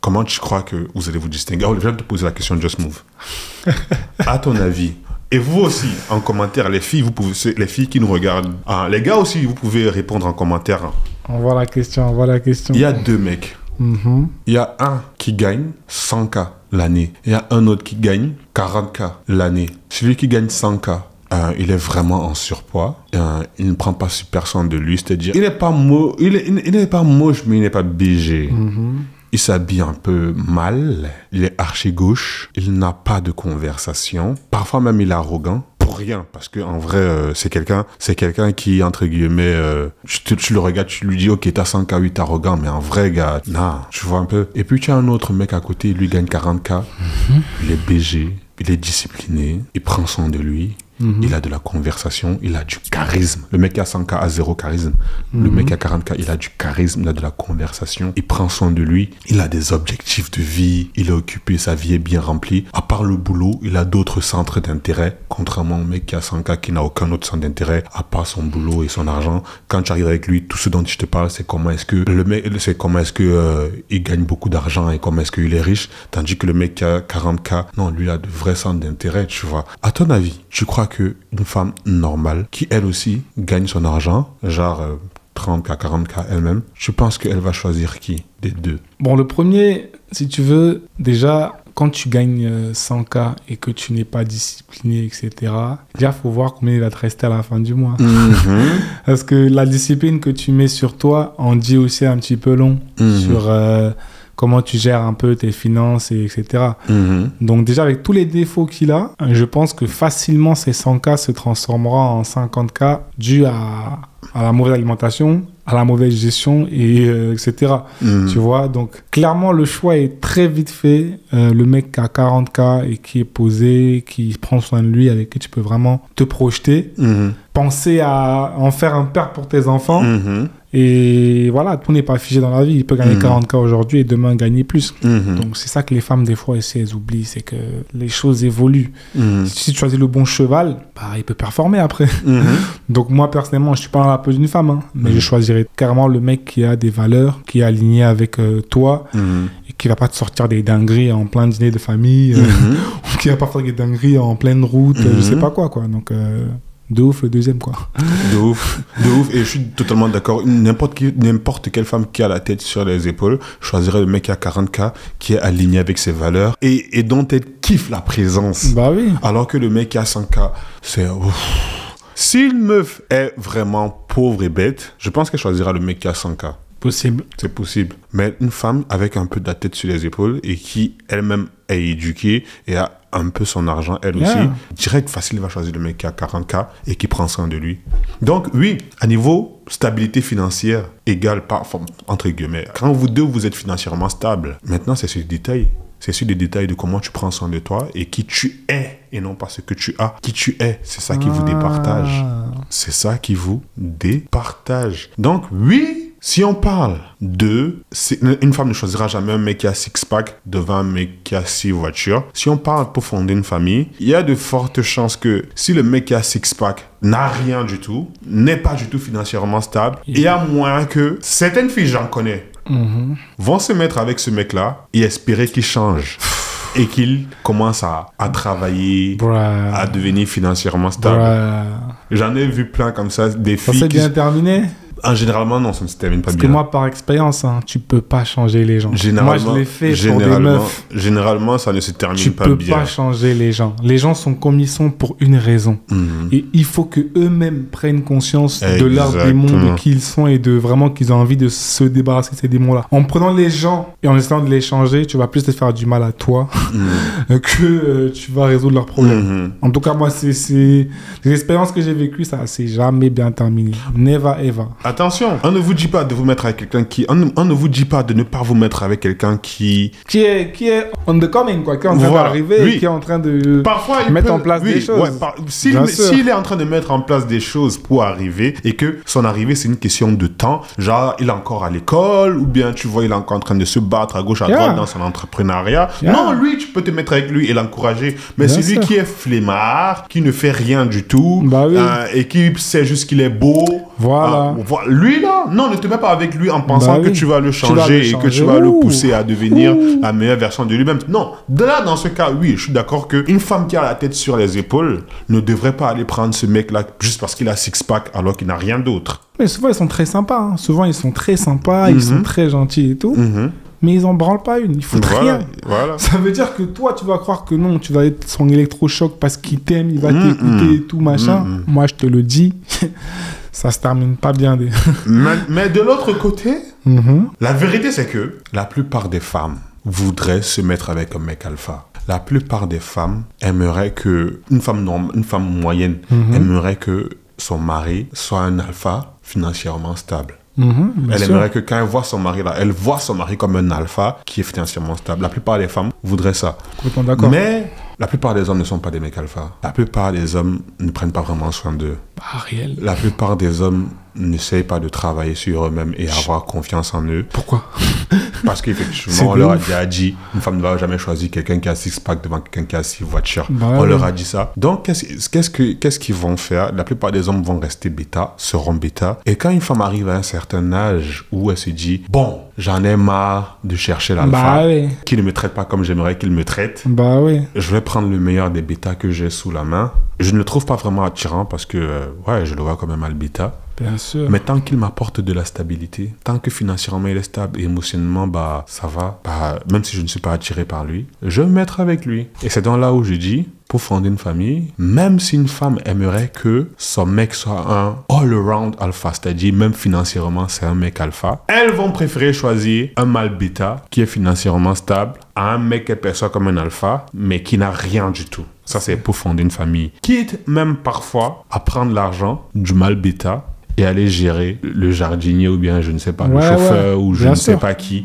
Comment tu crois que vous allez vous distinguer? Je vais te poser la question Just Move. À ton avis... Et vous aussi, en commentaire, les filles qui nous regardent, les gars aussi, vous pouvez répondre en commentaire. On voit la question. Il y a 2 mecs. Il y a un qui gagne 100K l'année. Il y a un autre qui gagne 40K l'année. Celui qui gagne 100K, il est vraiment en surpoids. Il ne prend pas super soin de lui, c'est-à-dire, il n'est pas, il n'est pas moche, mais il n'est pas BG. Il s'habille un peu mal, il est archi-gauche, il n'a pas de conversation, parfois même il est arrogant. Pour rien, parce que en vrai, c'est quelqu'un qui, entre guillemets, tu le regardes, tu lui dis, ok, t'as 100K, oui, t'es arrogant, mais en vrai, gars, non, tu vois un peu. Et puis tu as un autre mec à côté, il lui gagne 40K, il est BG, il est discipliné, il prend soin de lui. Il a de la conversation, il a du charisme. Le mec qui a 100K a zéro charisme. Le mec qui a 40K, il a du charisme, il a de la conversation. Il prend soin de lui, il a des objectifs de vie, il est occupé, sa vie est bien remplie. À part le boulot, il a d'autres centres d'intérêt. Contrairement au mec qui a 100K, qui n'a aucun autre centre d'intérêt, à part son boulot et son argent. Quand tu arrives avec lui, tout ce dont je te parle, c'est comment est-ce que le mec, il gagne beaucoup d'argent et comment est-ce qu'il est riche. Tandis que le mec qui a 40K, non, lui, il a de vrais centres d'intérêt, tu vois. À ton avis, tu crois qu'une femme normale, qui elle aussi gagne son argent, genre 30K, 40K elle-même, tu penses qu'elle va choisir qui des deux? Bon, le premier, si tu veux, déjà, quand tu gagnes 100K et que tu n'es pas discipliné, etc., déjà, il faut voir combien il va te rester à la fin du mois. Parce que la discipline que tu mets sur toi en dit aussi un petit peu long sur comment tu gères un peu tes finances, et etc. Donc déjà, avec tous les défauts qu'il a, je pense que facilement, ces 100K se transformera en 50K dû à la mauvaise alimentation, à la mauvaise gestion, et etc. Tu vois, donc clairement, le choix est très vite fait. Le mec qui a 40K et qui est posé, qui prend soin de lui, avec qui tu peux vraiment te projeter, penser à en faire un père pour tes enfants. Et voilà, tout n'est pas figé dans la vie. Il peut gagner 40K aujourd'hui et demain gagner plus. Donc c'est ça que les femmes, des fois, elles oublient, c'est que les choses évoluent. Si tu choisis le bon cheval, bah, il peut performer après. Donc moi, personnellement, je suis pas dans la peau d'une femme, hein, mais je choisirais carrément le mec qui a des valeurs, qui est aligné avec toi, et qui va pas te sortir des dingueries en plein dîner de famille, ou qui va pas faire des dingueries en pleine route, je sais pas quoi. Donc... de ouf, le deuxième, quoi. De ouf. Et je suis totalement d'accord. N'importe quelle femme qui a la tête sur les épaules choisirait le mec qui a 40K, qui est aligné avec ses valeurs et dont elle kiffe la présence. Bah oui. Alors que le mec qui a 100K, c'est... Si une meuf est vraiment pauvre et bête, je pense qu'elle choisira le mec qui a 100K. Possible. C'est possible. Mais une femme avec un peu de la tête sur les épaules et qui elle-même est éduquée et a un peu son argent, elle aussi, direct, facile, va choisir le mec qui a 40K et qui prend soin de lui. Donc, oui, à niveau stabilité financière égale, entre guillemets, quand vous deux, vous êtes financièrement stable, maintenant, c'est sur les détails. C'est sur les détails de comment tu prends soin de toi et qui tu es et non pas ce que tu as. Qui tu es, c'est ça qui vous départage. C'est ça qui vous départage. Donc, oui, si on parle une femme ne choisira jamais un mec qui a 6-pack devant un mec qui a 6 voitures. Si on parle pour fonder une famille, il y a de fortes chances que si le mec qui a 6-pack n'a rien du tout, n'est pas du tout financièrement stable, il y a moins que certaines filles, j'en connais, vont se mettre avec ce mec-là et espérer qu'il change. Et qu'il commence à travailler, à devenir financièrement stable. J'en ai vu plein comme ça, des filles. Ça s'est bien terminé? Généralement, non, ça ne se termine pas bien. Parce que moi, par expérience, tu peux pas changer les gens. Moi, je l'ai fait pour des meufs. Généralement, ça ne se termine pas bien. Tu peux pas changer les gens. Les gens sont comme ils sont pour une raison. Et il faut que eux-mêmes prennent conscience de leur démon, de qui ils sont et de vraiment qu'ils ont envie de se débarrasser de ces démons-là. En prenant les gens et en essayant de les changer, tu vas plus te faire du mal à toi que tu vas résoudre leurs problèmes. En tout cas, moi, c'est les expériences que j'ai vécues, ça s'est jamais bien terminé. Never ever. Attention, on ne vous dit pas de vous mettre avec quelqu'un qui... On ne vous dit pas de ne pas vous mettre avec quelqu'un qui est on the coming, quoi, qui est en train d'arriver et qui est en train de mettre en place des choses. S'il est en train de mettre en place des choses pour arriver et que son arrivée, c'est une question de temps, genre, il est encore à l'école ou bien, tu vois, il est encore en train de se battre à gauche, à droite dans son entrepreneuriat. Non, lui, tu peux te mettre avec lui et l'encourager. Mais celui qui est flemmard, qui ne fait rien du tout et qui sait juste qu'il est beau... Voilà. Lui, là, non, ne te mets pas avec lui en pensant que tu vas le changer et que tu vas le pousser à devenir la meilleure version de lui-même. Non, là, dans ce cas, oui, je suis d'accord qu'une femme qui a la tête sur les épaules ne devrait pas aller prendre ce mec-là juste parce qu'il a 6-pack alors qu'il n'a rien d'autre. Mais souvent, ils sont très sympas. Souvent, ils sont très sympas, ils sont très gentils et tout. mais ils en branlent pas une. Ils foutent rien. Voilà. Ça veut dire que toi, tu vas croire que non, tu vas être son électrochoc parce qu'il t'aime, il va t'écouter et tout, machin. Moi, je te le dis, ça se termine pas bien. Mais de l'autre côté, la vérité, c'est que la plupart des femmes voudraient se mettre avec un mec alpha. La plupart des femmes aimeraient que, une femme moyenne, aimerait que son mari soit un alpha financièrement stable. Elle aimerait que quand elle voit son mari là, elle voit son mari comme un alpha qui est financièrement stable. La plupart des femmes voudraient ça. Complètement d'accord. Mais la plupart des hommes ne sont pas des mecs alpha. La plupart des hommes ne prennent pas vraiment soin d'eux. Pas réel. La plupart des hommes n'essayent pas de travailler sur eux-mêmes et avoir confiance en eux. Pourquoi? Parce qu'effectivement, on leur a déjà dit, une femme ne va jamais choisir quelqu'un qui a 6 packs devant quelqu'un qui a 6 voitures. On leur a dit ça. Donc, qu'est-ce qu'ils vont faire? La plupart des hommes vont rester bêta, seront bêta. Et quand une femme arrive à un certain âge où elle se dit, bon, j'en ai marre de chercher l'alpha, qui ne me traite pas comme j'aimerais qu'il me traite. Je vais prendre le meilleur des bêtas que j'ai sous la main. Je ne le trouve pas vraiment attirant parce que, je le vois comme un mal bêta. Bien sûr. Mais tant qu'il m'apporte de la stabilité, tant que financièrement il est stable et émotionnellement, ça va, même si je ne suis pas attiré par lui, je vais me mettre avec lui. Et c'est dans là où je dis, pour fonder une famille, même si une femme aimerait que son mec soit un all-around alpha, c'est-à-dire même financièrement c'est un mec alpha, elles vont préférer choisir un mâle bêta qui est financièrement stable à un mec qu'elle perçoit comme un alpha, mais qui n'a rien du tout. Ça, c'est pour fonder une famille. Quitte même parfois à prendre l'argent du mâle bêta et aller gérer le jardinier ou bien, je ne sais pas, le chauffeur ou je ne sais pas qui,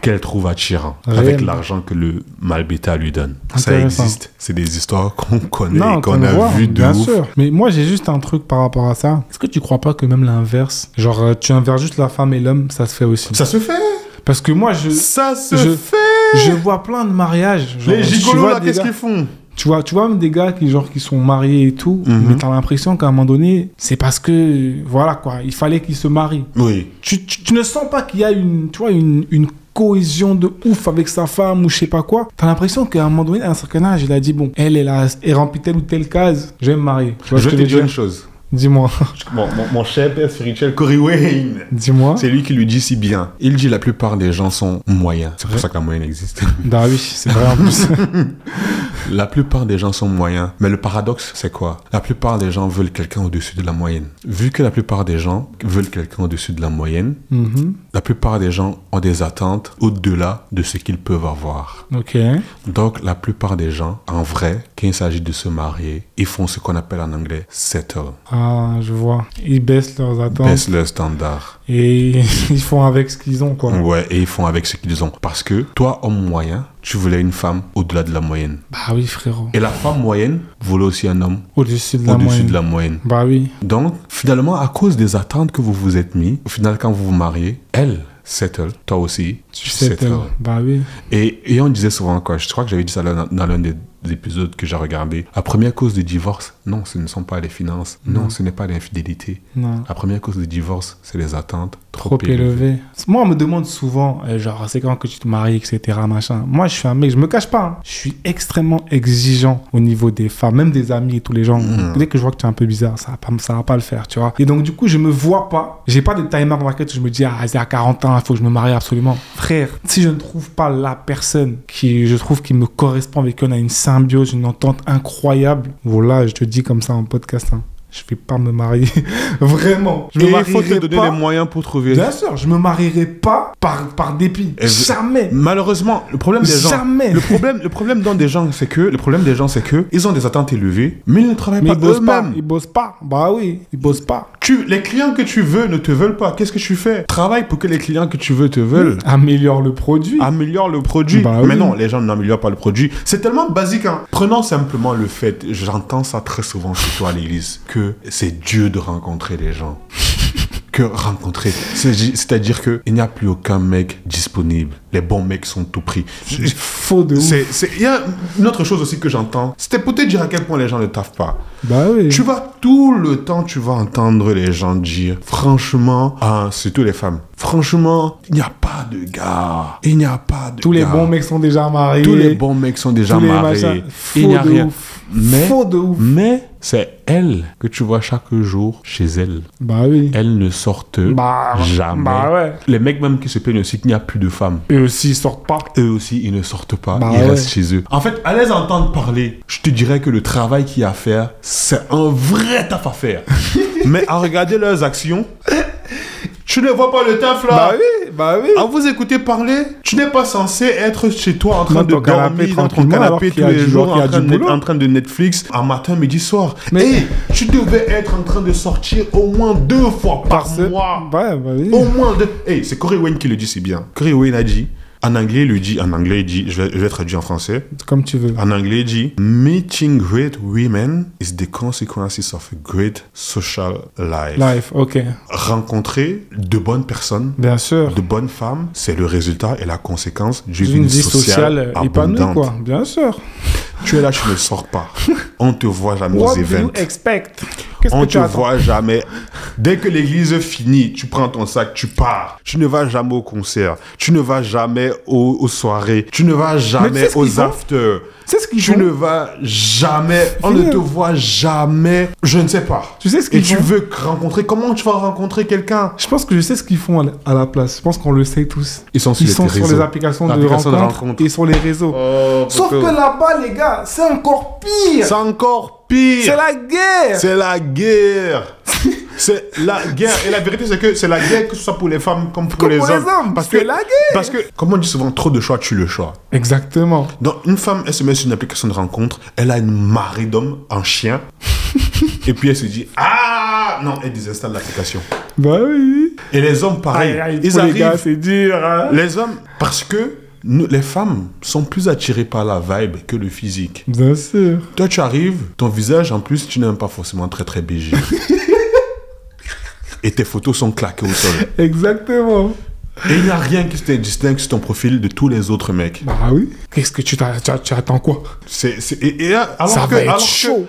qu'elle trouve attirant avec l'argent que le mâle bêta lui donne. Ça existe. C'est des histoires qu'on connaît et qu'on a vues de ouf. Sûr. Mais moi, j'ai juste un truc par rapport à ça. Est-ce que tu crois pas que même l'inverse, genre tu inverses juste la femme et l'homme, ça se fait aussi? Ça se fait. Parce que moi, ça se fait. Je vois plein de mariages. Genre, les gigolos là, qu'est-ce qu'ils font? Tu vois même des gars qui sont mariés et tout, mais t'as l'impression qu'à un moment donné, c'est parce que, voilà quoi, il fallait qu'ils se marient. Oui. Tu ne sens pas qu'il y a une cohésion de ouf avec sa femme ou je sais pas quoi. T'as l'impression qu'à un moment donné, à un certain âge, il a dit, bon, elle remplit telle ou telle case, je vais me marier. Je vais te dire une chose. Dis-moi. Mon cher père spirituel, Corey Wayne. Dis-moi. C'est lui qui lui dit si bien. Il dit la plupart des gens sont moyens. C'est pour ça que la moyenne existe. Bah oui, c'est vrai en plus. La plupart des gens sont moyens. Mais le paradoxe, c'est quoi? La plupart des gens veulent quelqu'un au-dessus de la moyenne. Vu que la plupart des gens veulent quelqu'un au-dessus de la moyenne, la plupart des gens ont des attentes au-delà de ce qu'ils peuvent avoir. Ok. Donc, la plupart des gens, en vrai, quand il s'agit de se marier, ils font ce qu'on appelle en anglais settle. Ah, je vois. Ils baissent leurs attentes. Baissent leurs standards. Et ils font avec ce qu'ils ont, quoi. Ouais, et ils font avec ce qu'ils ont. Parce que toi, homme moyen, tu voulais une femme au-delà de la moyenne. Bah oui, frérot. Et la femme moyenne voulait aussi un homme au-dessus de la moyenne. Bah oui. Donc, finalement, à cause des attentes que vous vous êtes mis, au final, quand vous vous mariez, elle settle, toi aussi, tu settle. Bah oui. Et on disait souvent, quoi, je crois que j'avais dit ça dans l'un des épisodes que j'ai regardé. La première cause de divorce, non, ce ne sont pas les finances. Non, ce n'est pas l'infidélité. Non. La première cause de divorce, c'est les attentes trop élevées. Moi, on me demande souvent, genre, c'est quand que tu te maries, etc., machin. Moi, je suis un mec, je me cache pas. Hein. Je suis extrêmement exigeant au niveau des femmes, même des amis et tous les gens. Dès que je vois que tu es un peu bizarre, ça va pas le faire, tu vois. Et donc, du coup, je me vois pas. J'ai pas de timer dans laquelle je me dis, c'est à 40 ans, il faut que je me marie absolument. Frère, si je ne trouve pas la personne qui, je trouve, qui me correspond, avec qui on a une symbiose, une entente incroyable, voilà, je te dis comme ça en podcast, hein. Je vais pas me marier. Vraiment. Et il faut te donner les moyens pour trouver. Bien sûr, je me marierai pas par dépit. Jamais. Malheureusement, le problème des gens. Jamais. Le problème des gens, c'est que ils ont des attentes élevées, mais ils ne travaillent pas eux-mêmes. Ils bossent pas. Bah oui, ils bossent pas. Les clients que tu veux ne te veulent pas. Qu'est-ce que tu fais? Travaille pour que les clients que tu veux te veulent. Améliore le produit. Bah mais non, les gens n'améliorent pas le produit. C'est tellement basique, hein. Prenons simplement le fait, j'entends ça très souvent chez toi à l'église, que c'est dur de rencontrer les gens. C'est-à-dire qu'il n'y a plus aucun mec disponible. Les bons mecs sont tout pris. Faux de ouf. Il y a une autre chose aussi que j'entends. C'était pour te dire à quel point les gens ne taffent pas. Bah oui. Tu vas tout le temps, tu vas entendre les gens dire, franchement, surtout les femmes, franchement, il n'y a pas de gars. Il n'y a pas de Tous les bons mecs sont déjà mariés. Tous les bons mecs sont déjà mariés. Il n'y a rien. Faux de ouf. Mais c'est elles que tu vois chaque jour chez elles. Bah oui. Elles ne sortent jamais. Bah ouais. Les mecs même qui se plaignent aussi qu'il n'y a plus de femmes. Eux aussi, ils sortent pas. Eux aussi, ils ne sortent pas. Bah ils ouais. restent chez eux. En fait, à les entendre parler, je te dirais que le travail qu'il y a à faire, c'est un vrai taf à faire. Mais à regarder leurs actions, tu ne vois pas le taf là. Bah oui. À vous écouter parler, tu n'es pas censé être chez toi en train de canapé, dormir dans ton canapé tous les jours, en train de Netflix, en matin, midi, soir. Mais tu devais être en train de sortir au moins 2 fois par mois. Ouais, bah oui. Au moins 2. C'est Corey Wayne qui le dit si bien. Corey Wayne a dit, en anglais, il dit, je vais traduire en français. Comme tu veux. En anglais, il dit, meeting great women is the consequences of a great social life. Ok. Rencontrer de bonnes personnes, bien sûr, de bonnes femmes, c'est le résultat et la conséquence d'une vie sociale épanouie, quoi. Bien sûr. Tu es là, tu ne sors pas. On te voit jamais aux events. What do you expect? On te voit jamais. Dès que l'église finit, tu prends ton sac, tu pars. Tu ne vas jamais au concert. Tu ne vas jamais aux soirées. Tu ne vas jamais aux afters. C'est ce qu'ils font. Tu ne vas jamais. On ne te voit jamais. Je ne sais pas. Tu sais ce qu'ils font. Et tu veux rencontrer. Comment tu vas rencontrer quelqu'un? Je pense que je sais ce qu'ils font à la place. Je pense qu'on le sait tous. Ils sont sur les applications de rencontres et sur les réseaux. Sauf que là-bas, les gars, c'est encore pire. C'est encore pire. C'est la guerre. C'est la guerre. C'est la guerre. Et la vérité, c'est que c'est la guerre, que ce soit pour les femmes comme pour les hommes. Parce que la guerre. Parce que, comme on dit souvent, trop de choix tue le choix. Exactement. Donc, une femme, elle se met sur une application de rencontre, elle a une marée d'hommes en chien. Et puis elle se dit, ah non, elle désinstalle l'application. Bah oui. Et les hommes, pareil. Ils arrivent. Les gars, c'est dur. Hein. Les hommes, parce que les femmes sont plus attirées par la vibe que le physique. Bien sûr. Toi, tu arrives, ton visage, en plus, tu n'aimes pas forcément très très BG. Et tes photos sont claquées au sol. Exactement. Et il n'y a rien qui te distingue sur ton profil de tous les autres mecs. Bah oui. Qu'est-ce que tu attends quoi?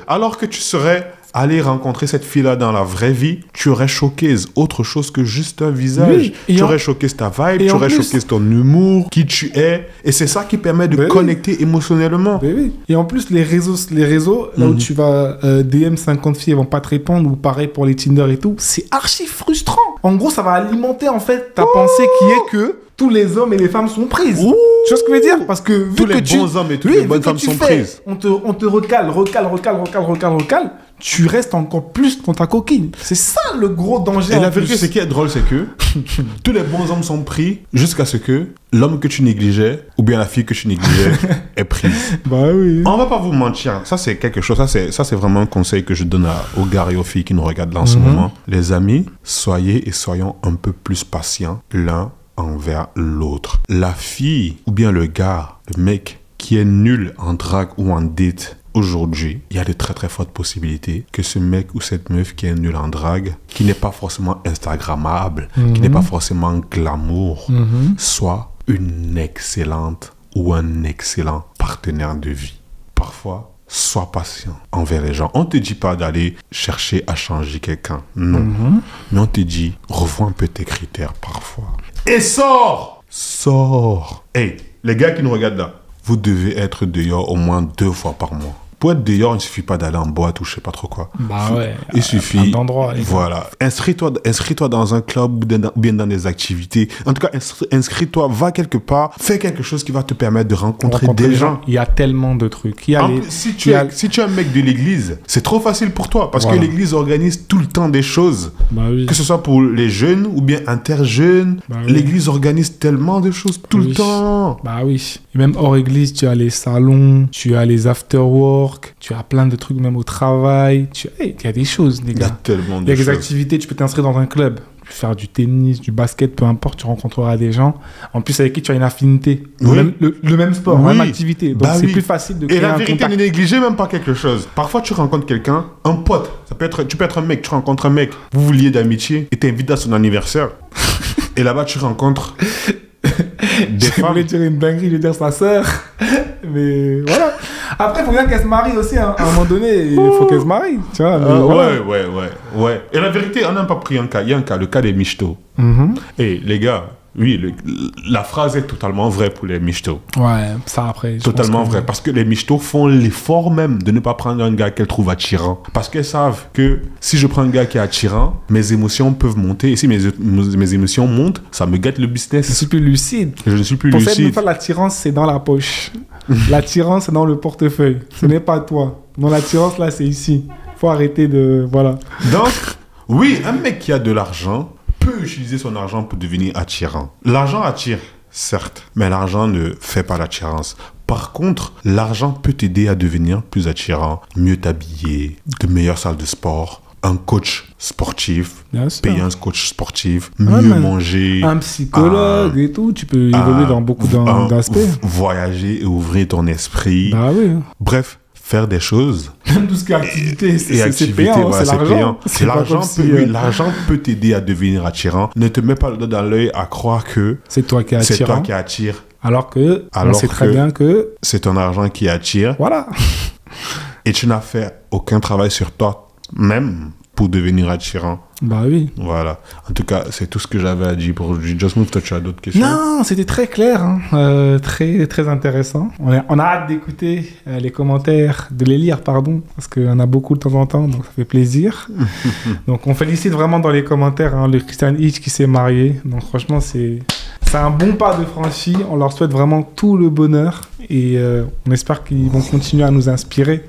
Alors que tu serais aller rencontrer cette fille-là dans la vraie vie, tu aurais choqué autre chose que juste un visage. Oui, tu aurais choqué ta vibe, tu aurais choqué ton humour, qui tu es. Et c'est ça qui permet de connecter émotionnellement. Oui. Et en plus, les réseaux là où tu vas DM 50 filles, elles vont pas te répondre, ou pareil pour les Tinder et tout, c'est archi frustrant. En gros, ça va alimenter en fait ta pensée qui est que tous les hommes et les femmes sont prises. Tu vois ce que je veux dire? Parce que vu tous les bons hommes et toutes les bonnes femmes sont prises. On te recale. Tu restes encore plus dans ta coquille. C'est ça le gros danger. Et la vérité, ce qui est drôle, c'est que tous les bons hommes sont pris jusqu'à ce que l'homme que tu négligeais ou bien la fille que tu négligeais est prise. Bah oui. On va pas vous mentir. Ça, c'est quelque chose. Ça, c'est vraiment un conseil que je donne aux gars et aux filles qui nous regardent là en ce moment. Les amis, soyons un peu plus patients l'un envers l'autre. La fille ou bien le gars, le mec qui est nul en drague ou en date, aujourd'hui, il y a de très très fortes possibilités que ce mec ou cette meuf qui est nul en drague, qui n'est pas forcément instagrammable, qui n'est pas forcément glamour, soit une excellente ou un excellent partenaire de vie. Parfois, sois patient envers les gens. On ne te dit pas d'aller chercher à changer quelqu'un, non. Mais on te dit, revois un peu tes critères parfois. Et sors! Hey, les gars qui nous regardent là, vous devez être dehors au moins 2 fois par mois. Pour être dehors, il ne suffit pas d'aller en boîte ou je ne sais pas trop quoi. Bah ouais. Il suffit. D'endroit. Voilà. Inscris-toi dans un club ou bien dans des activités. En tout cas, inscris-toi, va quelque part, fais quelque chose qui va te permettre de rencontrer des gens. Il y a tellement de trucs. Si tu es un mec de l'église, c'est trop facile pour toi parce que l'église organise tout le temps des choses. Bah oui. Que ce soit pour les jeunes ou bien interjeunes. Bah oui. L'église organise tellement de choses tout le temps. Bah oui. Et même hors église, tu as les salons, tu as les after-work. Tu as plein de trucs même au travail. Il y a des choses, les gars. Il y a tellement de choses. Il y a des activités, tu peux t'inscrire dans un club. Tu peux faire du tennis, du basket, peu importe, tu rencontreras des gens. En plus, avec qui tu as une affinité. Oui. Le même sport, la même activité. Donc, c'est plus facile de créer un contact. Et la vérité, ne négligez même pas quelque chose. Parfois, tu rencontres quelqu'un, un pote. Tu peux être un mec, tu rencontres un mec. Vous vous liez d'amitié et t'invites à son anniversaire. Et là-bas, tu rencontres des femmes. Je voulais dire une dinguerie, je veux dire sa sœur. Mais voilà. Après, il faut bien qu'elle se marie aussi. Hein. À un moment donné, il faut qu'elle se marie. Tu vois, ouais. Et la vérité, on n'a pas pris un cas. Il y a un cas, le cas des michtos. Et les gars, Oui, la phrase est totalement vraie pour les michtos. Ouais, ça après. Totalement vrai. Parce que les michtos font l'effort même de ne pas prendre un gars qu'elles trouvent attirant. Parce qu'elles savent que si je prends un gars qui est attirant, mes émotions peuvent monter. Et si mes émotions montent, ça me gâte le business. Je suis plus lucide. Je ne suis plus Pour lucide. cette fois, l'attirance, c'est dans la poche. L'attirance, c'est dans le portefeuille. Ce n'est pas toi. Non, l'attirance, là, c'est ici. Faut arrêter de... Voilà. Donc, oui, un mec qui a de l'argent peut utiliser son argent pour devenir attirant. L'argent attire, certes, mais l'argent ne fait pas l'attirance. Par contre, l'argent peut t'aider à devenir plus attirant, mieux t'habiller, de meilleures salles de sport, un coach sportif, payer un coach sportif, mieux manger. Un psychologue et tout, tu peux évoluer dans beaucoup d'aspects. Voyager et ouvrir ton esprit. Bah oui. Bref. Faire des choses. Même tout ce qui est activité, c'est payant, ouais, c'est l'argent. L'argent peut t'aider à devenir attirant. Ne te mets pas le doigt dans l'œil à croire que c'est toi qui attire. C'est toi qui attire. Alors que on sait très bien que c'est ton argent qui attire. Voilà. Et tu n'as fait aucun travail sur toi même pour devenir attirant. Bah oui. Voilà. En tout cas, c'est tout ce que j'avais à dire pour aujourd'hui. Just Move, toi, tu as d'autres questions? Non, c'était très clair. Très, très intéressant. On a hâte d'écouter les commentaires, de les lire, pardon, parce qu'il y en a beaucoup de temps en temps, donc ça fait plaisir. Donc, on félicite vraiment dans les commentaires le Christian Hitch qui s'est marié. Donc, franchement, c'est un bon pas de franchi. On leur souhaite vraiment tout le bonheur et on espère qu'ils vont continuer à nous inspirer.